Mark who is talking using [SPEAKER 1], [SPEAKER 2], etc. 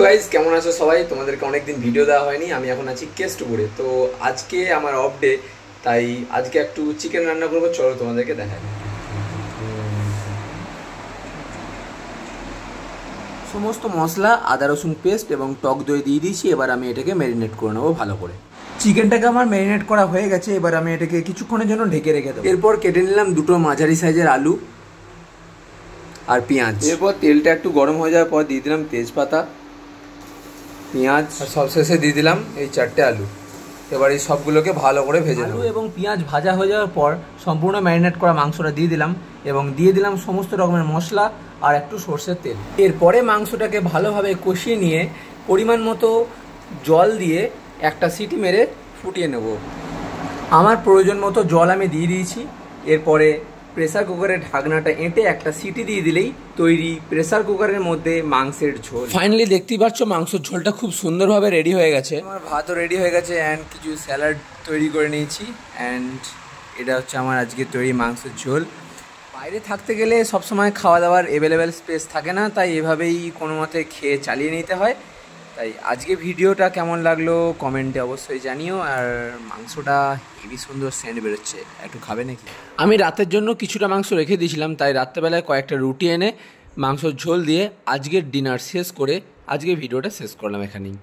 [SPEAKER 1] Guys কেমন আছো সবাই? তোমাদেরকে অনেকদিন ভিডিও দেওয়া হয়নি। আমি এখন আছি কেষ্টপুরে। তো আজকে আমার অফ ডে, তাই আজকে একটু চিকেন রান্না করবো। চলো তোমাদেরকে দেখাই। সমস্ত মশলা, আদা রসুন পেস্ট এবং টক দই দিয়ে দিয়েছি। এবার আমি এটাকে ম্যারিনেট করে নেবো ভালো করে। চিকেনটাকে আমার ম্যারিনেট করা হয়ে গেছে। এবার আমি এটাকে কিছুক্ষণের জন্য ঢেকে রেখে দেবো। এরপর কেটে নিলাম দুটো মাঝারি সাইজের আলু আর পেঁয়াজ। এরপর তেলটা একটু গরম হয়ে যাওয়ার পর দিয়ে দিলাম তেজপাতা, পেঁয়াজ আর সবশেষে দিয়ে দিলাম এই 4টে আলু। এবার এই সবগুলোকে ভালো করে ভেজে নেব। আলু এবং পেঁয়াজ ভাজা হয়ে যাওয়ার পর সম্পূর্ণ ম্যারিনেট করা মাংসটা দিয়ে দিলাম এবং দিয়ে দিলাম সমস্ত রকমের মশলা আর একটু সর্ষের তেল। এরপরে মাংসটাকে ভালোভাবে কষিয়ে নিয়ে পরিমাণ মতো জল দিয়ে একটা সিটি মেরে ফুটিয়ে নেব। আমার প্রয়োজন মতো জল আমি দিয়ে দিয়েছি। এরপরে প্রেসার কুকারের ঢাকনাটা এঁটে একটা সিটি দিয়ে দিলেই তৈরি প্রেসার কুকারের মধ্যে মাংসের ঝোল। ফাইনালি দেখতেই পাচ্ছ মাংসের ঝোলটা খুব সুন্দরভাবে রেডি হয়ে গেছে। আমার ভাতও রেডি হয়ে গেছে অ্যান্ড কিছু স্যালাড তৈরি করে নিয়েছি। অ্যান্ড এটা হচ্ছে আমার আজকে তৈরি মাংসের ঝোল। বাইরে থাকতে গেলে সবসময় খাওয়া দাওয়ার অ্যাভেলেবেল স্পেস থাকে না, তাই এভাবেই কোনো মতে খেয়ে চালিয়ে নিতে হয়। তাই আজকে ভিডিওটা কেমন লাগলো কমেন্টে অবশ্যই জানিও। আর মাংসটা হেভি সুন্দর সেন্ট বেরোচ্ছে, একটু খাবে নাকি? আমি রাতের জন্য কিছুটা মাংস রেখে দিয়েছিলাম, তাই রাত্রেবেলায় কয়েকটা রুটি এনে মাংসর ঝোল দিয়ে আজকের ডিনার শেষ করে আজকের ভিডিওটা শেষ করলাম এখানেই।